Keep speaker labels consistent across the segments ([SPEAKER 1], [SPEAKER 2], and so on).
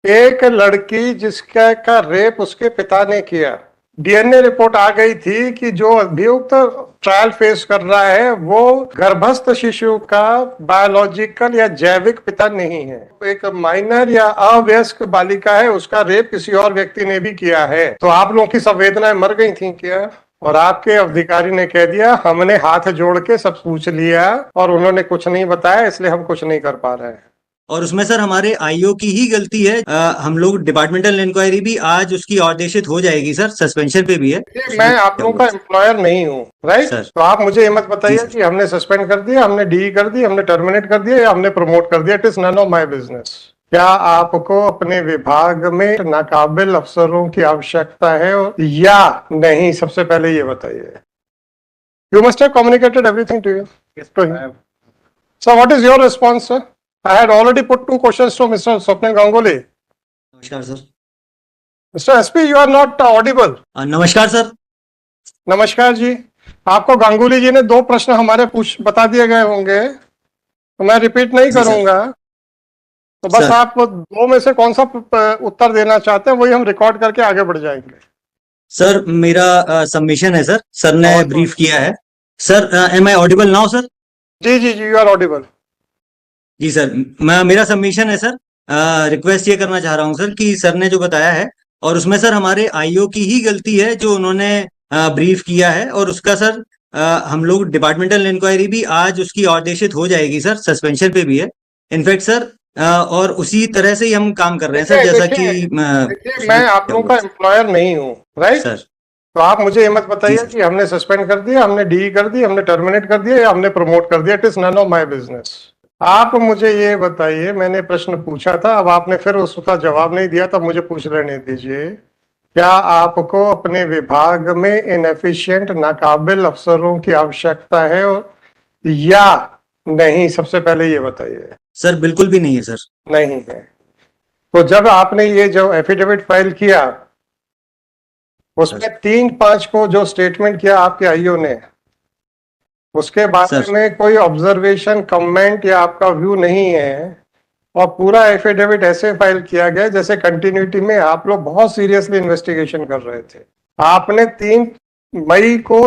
[SPEAKER 1] एक लड़की जिसका का रेप उसके पिता ने किया, डीएनए रिपोर्ट आ गई थी कि जो अभियुक्त ट्रायल फेस कर रहा है वो गर्भस्थ शिशु का बायोलॉजिकल या जैविक पिता नहीं है, एक माइनर या अवयस्क बालिका है, उसका रेप किसी और व्यक्ति ने भी किया है। तो आप लोगों की संवेदनाएं मर गई थी क्या? और आपके अधिकारी ने कह दिया हमने हाथ जोड़ के सब पूछ लिया और उन्होंने कुछ नहीं बताया, इसलिए हम कुछ नहीं कर पा रहे हैं।
[SPEAKER 2] और उसमें सर हमारे आईओ की ही गलती है। हम लोग डिपार्टमेंटल इंक्वायरी भी आज उसकी ऑर्डेशित हो जाएगी सर, सस्पेंशन पे भी है।
[SPEAKER 1] ये मैं आप लोगों का एम्प्लॉयर नहीं हूँ, राइट?
[SPEAKER 2] सर
[SPEAKER 1] तो आप मुझे ये मत
[SPEAKER 2] जी
[SPEAKER 1] बताइए
[SPEAKER 2] सर।
[SPEAKER 1] कि हमने सस्पेंड कर दिया, हमने डी कर दी, हमने टर्मिनेट कर दिया या हमने प्रमोट कर दिया। It is none of my business. क्या आपको अपने विभाग में नाकाबिल अफसरों की आवश्यकता है या नहीं? सबसे पहले ये बताइए। You must have communicated everything to you. So what is your response sir? I had already put two questions to Mr. Swapnil Ganguly.
[SPEAKER 2] नमस्कार sir.
[SPEAKER 1] Mr. SP, you are not audible.
[SPEAKER 2] नमस्कार सर।
[SPEAKER 1] नमस्कार जी। आपको गांगुली जी ने दो प्रश्न हमारे बता दिए गए होंगे, तो मैं रिपीट नहीं करूंगा। तो बस आप दो में से कौन सा उत्तर देना चाहते हैं वही हम रिकॉर्ड करके आगे बढ़ जाएंगे।
[SPEAKER 2] सर मेरा सबमिशन है सर, सर ने ब्रीफ किया है। Sir am I audible now sir?
[SPEAKER 1] जी जी जी, यू आर ऑडिबल।
[SPEAKER 2] जी सर, मेरा सबमिशन है सर। रिक्वेस्ट ये करना चाह रहा हूँ सर कि सर ने जो बताया है और उसमें सर हमारे आईओ की ही गलती है जो उन्होंने ब्रीफ किया है, और उसका सर हम लोग डिपार्टमेंटल इंक्वायरी भी आज उसकी ऑर्डेशित हो जाएगी सर, सस्पेंशन पे भी है इनफैक्ट सर। और उसी तरह से ही हम काम कर रहे हैं सर, जैसा कि
[SPEAKER 1] मैं आप लोगों का एम्प्लॉयर नहीं हूँ, राइट
[SPEAKER 2] सर?
[SPEAKER 1] तो आप मुझे ये मत बताइए कि हमने सस्पेंड कर दिया, हमने डी कर दी, हमने टर्मिनेट कर दिया या हमने प्रमोट कर दिया। It is none of my business. आप मुझे ये बताइए, मैंने प्रश्न पूछा था, अब आपने फिर उसका जवाब नहीं दिया, तब मुझे पूछ लेने दीजिए। क्या आपको अपने विभाग में इनएफिशिएंट नाकाबिल अफसरों की आवश्यकता है या नहीं? सबसे पहले ये बताइए।
[SPEAKER 2] सर बिल्कुल भी नहीं है सर।
[SPEAKER 1] नहीं है। तो जब आपने ये जो एफिडेविट फाइल किया उसमें 3/5 को जो स्टेटमेंट किया आपके आईओ ने, उसके बारे में कोई ऑब्जर्वेशन, कमेंट या आपका व्यू नहीं है, और पूरा एफिडेविट ऐसे फाइल किया गया जैसे कंटिन्यूटी में आप लोग बहुत सीरियसली इन्वेस्टिगेशन कर रहे थे। आपने 3 मई को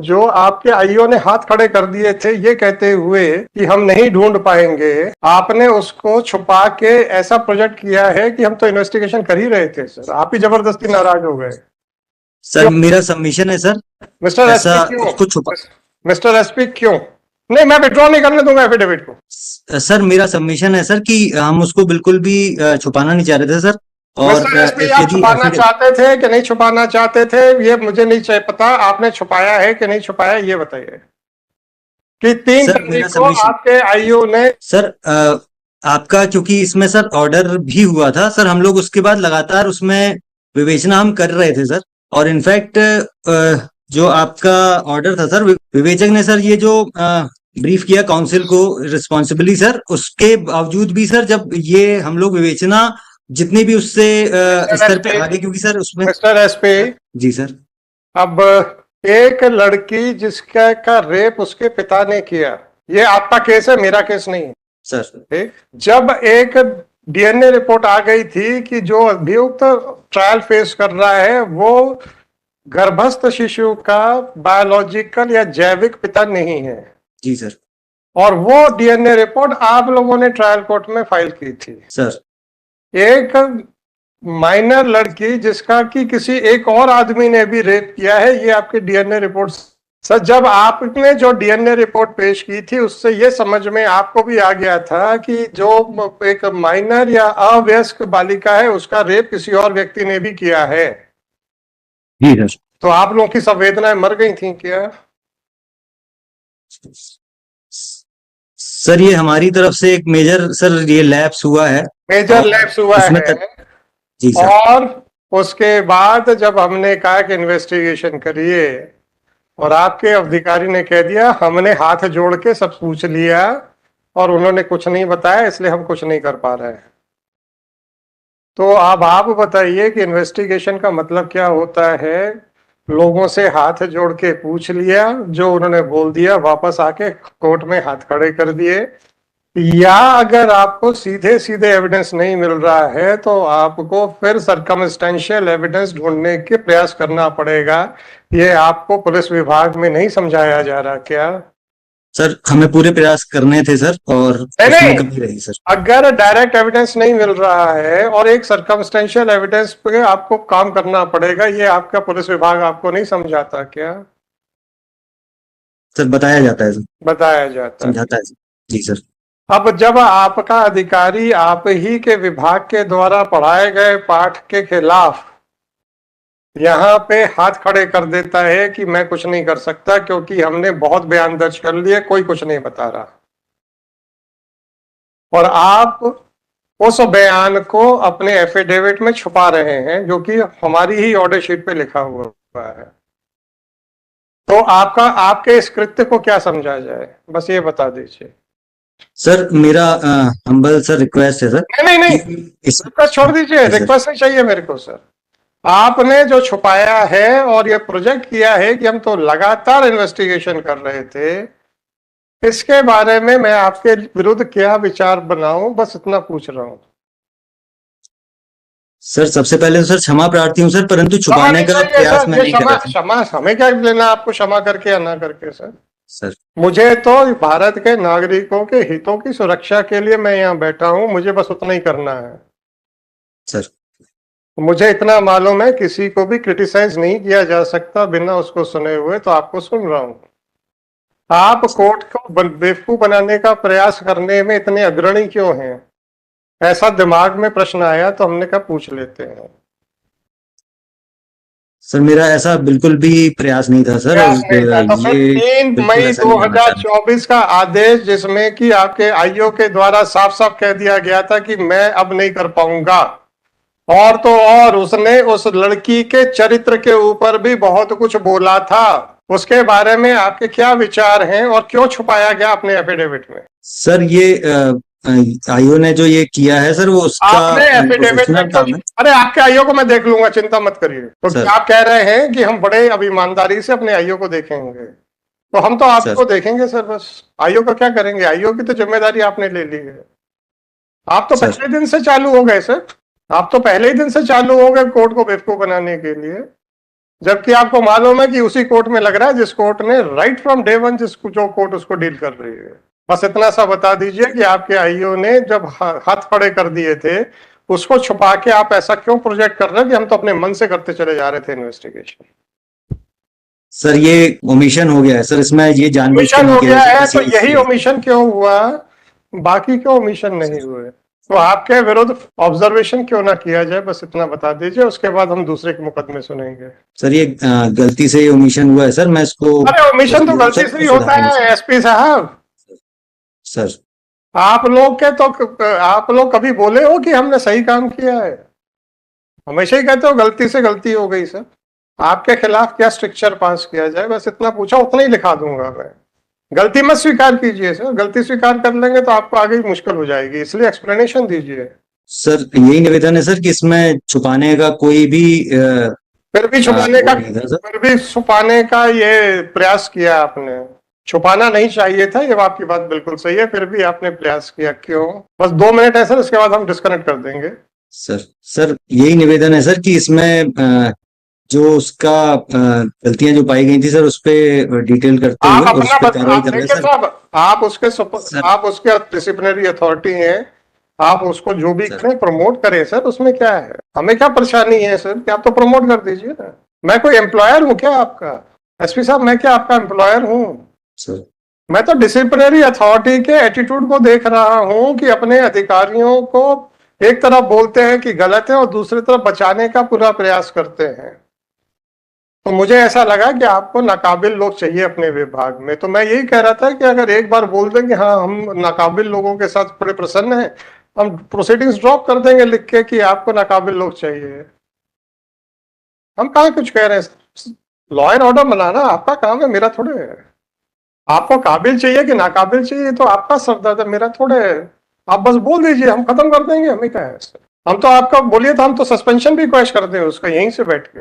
[SPEAKER 1] जो आपके आईओ ने हाथ खड़े कर दिए थे ये कहते हुए कि हम नहीं ढूंढ पाएंगे, आपने उसको छुपा के ऐसा प्रोजेक्ट किया है कि हम तो इन्वेस्टिगेशन कर ही रहे थे सर, आप ही जबरदस्ती नाराज हो गए।
[SPEAKER 2] सर मेरा सबमिशन है सर।
[SPEAKER 1] मिस्टर एसपी क्यों? मिस्टर एसपी क्यों? नहीं, मैं विड्रॉ नहीं करने दूंगा एफिडेविट को।
[SPEAKER 2] सर मेरा सबमिशन है सर कि हम उसको बिल्कुल भी छुपाना नहीं चाह रहे थे सर। और
[SPEAKER 1] आप छुपाना चाहते थे कि नहीं छुपाना चाहते थे ये मुझे नहीं पता। आपने छुपाया है कि नहीं छुपाया ये बताइए। कि 3 तारीख को आपके आईओ ने
[SPEAKER 2] सर आपका, क्योंकि इसमें सर ऑर्डर भी हुआ था सर, हम लोग उसके बाद लगातार उसमें विवेचना हम कर रहे थे सर। और इनफैक्ट जो आपका ऑर्डर था सर, विवेचक ने सर ये जो ब्रीफ किया काउंसिल को रिस्पॉन्सिबली सल, उसके बावजूद भी सर जब ये हम लोग विवेचना जितनी भी उससे स्तर पे आगे, क्योंकि सर उसमें
[SPEAKER 1] मिस्टर एसपी
[SPEAKER 2] जी सर,
[SPEAKER 1] अब एक लड़की जिसका का रेप उसके पिता ने किया, ये आपका केस है, मेरा केस नहीं है
[SPEAKER 2] सर।
[SPEAKER 1] जब एक डीएनए रिपोर्ट आ गई थी कि जो अभियुक्त ट्रायल फेस कर रहा है वो गर्भस्थ शिशु का बायोलॉजिकल या जैविक पिता नहीं है।
[SPEAKER 2] जी सर।
[SPEAKER 1] और वो डीएनए रिपोर्ट आप लोगों ने ट्रायल कोर्ट में फाइल की थी
[SPEAKER 2] सर।
[SPEAKER 1] एक माइनर लड़की जिसका कि किसी एक और आदमी ने भी रेप किया है, ये आपकी डीएनए रिपोर्ट। सर जब आपने जो डीएनए रिपोर्ट पेश की थी उससे ये समझ में आपको भी आ गया था कि जो एक माइनर या अवयस्क बालिका है उसका रेप किसी और व्यक्ति ने भी किया है।
[SPEAKER 2] जी सर।
[SPEAKER 1] तो आप लोगों की संवेदनाएं मर गई थी क्या?
[SPEAKER 2] सर ये हमारी तरफ से एक मेजर सर ये लैप्स हुआ है,
[SPEAKER 1] मेजर लैप्स हुआ है।
[SPEAKER 2] जी सर।
[SPEAKER 1] और उसके बाद जब हमने कहा कि इन्वेस्टिगेशन करिए और आपके अधिकारी ने कह दिया हमने हाथ जोड़ के सब पूछ लिया और उन्होंने कुछ नहीं बताया, इसलिए हम कुछ नहीं कर पा रहे हैं। तो अब आप बताइए कि इन्वेस्टिगेशन का मतलब क्या होता है? लोगों से हाथ जोड़ के पूछ लिया, जो उन्होंने बोल दिया वापस आके कोर्ट में हाथ खड़े कर दिए, या अगर आपको सीधे सीधे एविडेंस नहीं मिल रहा है तो आपको फिर सर्कमस्टेंशियल एविडेंस ढूंढने के प्रयास करना पड़ेगा। ये आपको पुलिस विभाग में नहीं समझाया जा रहा क्या?
[SPEAKER 2] सर हमें पूरे प्रयास करने थे सर, और
[SPEAKER 1] नहीं
[SPEAKER 2] उसमें
[SPEAKER 1] नहीं,
[SPEAKER 2] कमी रही सर।
[SPEAKER 1] अगर डायरेक्ट एविडेंस नहीं मिल रहा है और एक सर्कमस्टेंशियल एविडेंस पे आपको काम करना पड़ेगा, ये आपका पुलिस विभाग आपको नहीं समझाता क्या?
[SPEAKER 2] सर बताया जाता है सर,
[SPEAKER 1] बताया जाता है।
[SPEAKER 2] समझाता है सर। जी सर।
[SPEAKER 1] अब जब आपका अधिकारी आप ही के विभाग के द्वारा पढ़ाए गए पाठ के खिलाफ यहाँ पे हाथ खड़े कर देता है कि मैं कुछ नहीं कर सकता क्योंकि हमने बहुत बयान दर्ज कर लिए, कोई कुछ नहीं बता रहा, और आप उस बयान को अपने एफिडेविट में छुपा रहे हैं जो कि हमारी ही ऑर्डर शीट पे लिखा हुआ है, तो आपका आपके इस कृत्य को क्या समझा जाए, बस ये बता दीजिए।
[SPEAKER 2] सर मेरा हम्बल सर रिक्वेस्ट है सर
[SPEAKER 1] नहीं नहीं नहीं,
[SPEAKER 2] कि इस
[SPEAKER 1] रिक्वेस्ट छोड़ दीजिए,
[SPEAKER 2] जी सर।
[SPEAKER 1] रिक्वेस्ट नहीं चाहिए मेरे को सर। आपने जो छुपाया है और ये प्रोजेक्ट किया है कि हम तो लगातार इन्वेस्टिगेशन कर रहे थे, इसके बारे में मैं आपके विरुद्ध क्या विचार बनाऊं, बस इतना पूछ रहा हूं।
[SPEAKER 2] सर सबसे पहले तो सर क्षमा प्रार्थी हूँ सर, परंतु
[SPEAKER 1] क्षमा
[SPEAKER 2] छुपाने
[SPEAKER 1] नहीं
[SPEAKER 2] का
[SPEAKER 1] चाहिए
[SPEAKER 2] प्रयास
[SPEAKER 1] सर,
[SPEAKER 2] मैं
[SPEAKER 1] ये
[SPEAKER 2] नहीं कर
[SPEAKER 1] क्षमा
[SPEAKER 2] रहा था
[SPEAKER 1] क्षमा हमें क्या लेना आपको क्षमा करके या ना करके सर।
[SPEAKER 2] सर।
[SPEAKER 1] मुझे तो भारत के नागरिकों के हितों की सुरक्षा के लिए मैं यहाँ बैठा हूँ, मुझे बस उतना ही करना है।
[SPEAKER 2] सर
[SPEAKER 1] मुझे इतना मालूम है किसी को भी क्रिटिसाइज नहीं किया जा सकता बिना उसको सुने हुए, तो आपको सुन रहा हूँ। आप कोर्ट को बेवकूफ बनाने का प्रयास करने में इतने अग्रणी क्यों हैं? ऐसा दिमाग में प्रश्न आया तो हमने कहा पूछ लेते हैं।
[SPEAKER 2] सर मेरा ऐसा बिल्कुल भी प्रयास नहीं था सर,
[SPEAKER 1] प्रयास नहीं था तो फिर
[SPEAKER 2] ये
[SPEAKER 1] 3
[SPEAKER 2] बिल्कुल
[SPEAKER 1] मई
[SPEAKER 2] ऐसा नहीं होना चाहिए।
[SPEAKER 1] 2024 का आदेश जिसमें कि आपके आईओ के द्वारा साफ साफ कह दिया गया था कि मैं अब नहीं कर पाऊंगा, और तो और उसने उस लड़की के चरित्र के ऊपर भी बहुत कुछ बोला था, उसके बारे में आपके क्या विचार हैं और क्यों छुपाया गया अपने एफिडेविट में?
[SPEAKER 2] सर ये आईओ ने जो ये किया है सर, वो उसका
[SPEAKER 1] आपने एफिडेविट में
[SPEAKER 2] प्रोफेशनल
[SPEAKER 1] क्यों?
[SPEAKER 2] काम है
[SPEAKER 1] अरे आपके आईओ को मैं देख लूंगा, चिंता मत करिए। तो
[SPEAKER 2] सर।
[SPEAKER 1] क्या आप कह रहे हैं कि हम बड़े अब ईमानदारी से अपने आईओ को देखेंगे? तो हम तो
[SPEAKER 2] सर
[SPEAKER 1] आपको देखेंगे सर, बस आईओ का क्या करेंगे? आईओ की तो जिम्मेदारी आपने ले ली है। आप तो
[SPEAKER 2] सर
[SPEAKER 1] पहले दिन से चालू हो गए सर, आप तो पहले ही दिन से चालू हो गए कोर्ट को बेवकूफ बनाने के लिए, जबकि आपको मालूम है कि उसी कोर्ट में लग रहा है जिस कोर्ट ने राइट फ्रॉम डे वन जिसको जो कोर्ट उसको डील कर रही है। बस इतना सा बता दीजिए कि आपके आईओ ने जब हाथ खड़े कर दिए थे उसको छुपा के आप ऐसा क्यों प्रोजेक्ट कर रहे हैं कि हम तो अपने मन से करते चले जा रहे थे इन्वेस्टिगेशन?
[SPEAKER 2] सर ये ओमिशन हो गया है सर, इसमें ये जानबूझ के
[SPEAKER 1] ओमिशन
[SPEAKER 2] नहीं
[SPEAKER 1] हो
[SPEAKER 2] किया
[SPEAKER 1] गया
[SPEAKER 2] सर,
[SPEAKER 1] है तो
[SPEAKER 2] किसी
[SPEAKER 1] यही ओमिशन क्यों हुआ, बाकी क्यों ओमिशन नहीं हुए? तो आपके विरुद्ध ऑब्जर्वेशन क्यों ना किया जाए, बस इतना बता दीजिए, उसके बाद हम दूसरे के मुकदमे सुनेंगे।
[SPEAKER 2] सर ये गलती से ओमिशन हुआ है सर, मैं इसको
[SPEAKER 1] अरे ओमिशन तो
[SPEAKER 2] पछताता हूँ
[SPEAKER 1] गलती
[SPEAKER 2] सर,
[SPEAKER 1] से
[SPEAKER 2] मैं
[SPEAKER 1] ही होता
[SPEAKER 2] सुधारेंगे
[SPEAKER 1] है
[SPEAKER 2] सर।
[SPEAKER 1] एसपी साहब।
[SPEAKER 2] सर
[SPEAKER 1] आप लोग के तो आप लोग कभी बोले हो कि हमने सही काम किया है? हमेशा ही कहते हो गलती से गलती हो गई सर। आपके खिलाफ क्या स्ट्रिक्चर पास किया जाए, बस इतना पूछा, उतना ही लिखा दूंगा मैं। गलती मत स्वीकार कीजिए सर, गलती स्वीकार कर लेंगे तो आपको आगे मुश्किल हो जाएगी, इसलिए एक्सप्लेनेशन दीजिए।
[SPEAKER 2] सर यही निवेदन है सर कि इसमें छुपाने का कोई भी
[SPEAKER 1] फिर भी छुपाने
[SPEAKER 2] वो
[SPEAKER 1] का
[SPEAKER 2] नहीं था सर।
[SPEAKER 1] फिर भी छुपाने का ये प्रयास किया आपने। छुपाना नहीं चाहिए था, ये आपकी बात बिल्कुल सही है, फिर भी आपने प्रयास किया, क्यों? बस 2 मिनट है सर, इसके बाद हम डिस्कनेक्ट कर देंगे।
[SPEAKER 2] सर यही निवेदन है सर कि इसमें जो उसका गलतियां जो पाई गई थी सर, उस पर डिटेल करते
[SPEAKER 1] आप
[SPEAKER 2] हुए और उस
[SPEAKER 1] अपना
[SPEAKER 2] पर कार्रवाई
[SPEAKER 1] आप
[SPEAKER 2] कर रहे हैं
[SPEAKER 1] देखिए
[SPEAKER 2] सर।
[SPEAKER 1] साहब,
[SPEAKER 2] सर
[SPEAKER 1] आप उसके डिसिप्लिनरी अथॉरिटी हैं, आप उसको जो भी
[SPEAKER 2] सर
[SPEAKER 1] करें प्रमोट करें सर, उसमें क्या है? हमें क्या परेशानी है सर कि आप तो प्रमोट कर दीजिए ना। मैं कोई एम्प्लॉयर हूँ क्या आपका? एसपी साहब मैं क्या आपका एम्प्लॉयर हूँ?
[SPEAKER 2] सर
[SPEAKER 1] मैं तो डिसिप्लिनरी अथॉरिटी के एटीट्यूड को देख रहा हूँ कि अपने अधिकारियों को एक तरफ बोलते हैं कि गलत है और दूसरी तरफ बचाने का पूरा प्रयास करते हैं। तो मुझे ऐसा लगा कि आपको नाकाबिल लोग चाहिए अपने विभाग में, तो मैं यही कह रहा था कि अगर एक बार बोल दें कि हाँ हम नाकाबिल लोगों के साथ बड़े प्रसन्न हैं, हम प्रोसीडिंग्स ड्रॉप कर देंगे लिख के कि आपको नाकाबिल लोग चाहिए। हम कहाँ कुछ कह रहे हैं, लॉ एंड ऑर्डर बनाना आपका काम है, मेरा थोड़े है। आपको काबिल चाहिए कि नाकाबिल चाहिए तो आपका सरदर्द है, मेरा थोड़े है। आप बस बोल दीजिए, हम खत्म कर देंगे, हमें क्या है। हम तो आपका बोलिए तो हम तो सस्पेंशन भी क्वेश्चन कर दें उसका यहीं से बैठ के।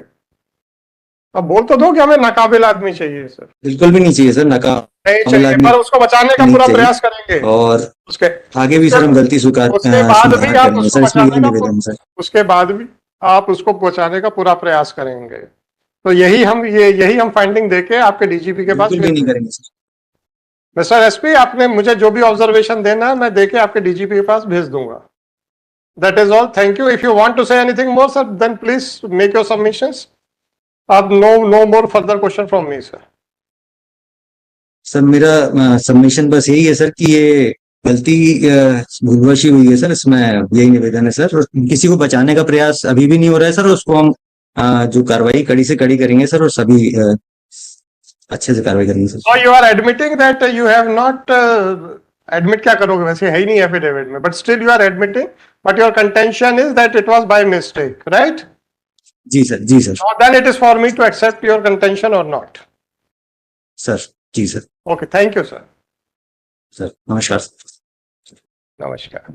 [SPEAKER 1] अब बोल तो दो कि हमें नाकाबिल आदमी चाहिए सर।
[SPEAKER 2] बिल्कुल भी नहीं चाहिए सर, नकाबिल
[SPEAKER 1] नहीं चाहिए,
[SPEAKER 2] आदमी
[SPEAKER 1] पर उसको बचाने का
[SPEAKER 2] नहीं
[SPEAKER 1] पूरा
[SPEAKER 2] चाहिए।
[SPEAKER 1] प्रयास करेंगे।
[SPEAKER 2] और
[SPEAKER 1] उसके
[SPEAKER 2] आगे भी सर हम गलती
[SPEAKER 1] उसके बाद भी
[SPEAKER 2] सुधार
[SPEAKER 1] आप
[SPEAKER 2] करेंगे
[SPEAKER 1] उसको
[SPEAKER 2] सर, इसमें
[SPEAKER 1] बचाने
[SPEAKER 2] यही
[SPEAKER 1] का
[SPEAKER 2] निवेदन है सर।
[SPEAKER 1] उसके बाद भी आप उसको बचाने का पूरा प्रयास करेंगे। तो यही हम फाइंडिंग देके आपके डीजीपी के पास
[SPEAKER 2] बिल्कुल भी
[SPEAKER 1] भेज
[SPEAKER 2] नहीं
[SPEAKER 1] देंगे।
[SPEAKER 2] करेंगे सर।
[SPEAKER 1] मिस्टर एसपी, आपने मुझे जो भी ऑब्जर्वेशन देना है मैं देके आपके डीजीपी के पास भेज दूंगा। That is all, thank you. If you want to say anything more sir, then please make your submissions. अब no more further question from me sir.
[SPEAKER 2] Sir मेरा सबमिशन बस यही है सर कि ये गलती भूलवशी हुई है सर, इसमें यही निवेदन है सर। और किसी को बचाने का प्रयास अभी भी नहीं हो रहा है सर, उसको हम जो कार्रवाई कड़ी से कड़ी करेंगे सर, और सभी अच्छे से कार्रवाई करेंगे sir.
[SPEAKER 1] So you are admitting that you have not admit क्या करोगे, वैसे है ही नहीं एफिडेविट में, but still you are admitting, but your contention is that it was by mistake, right?
[SPEAKER 2] जी सर, जी sir.
[SPEAKER 1] Now then it is for me to accept your contention or not.
[SPEAKER 2] Sir जी sir.
[SPEAKER 1] Okay, thank you sir.
[SPEAKER 2] Sir नमस्कार sir.
[SPEAKER 1] नमस्कार।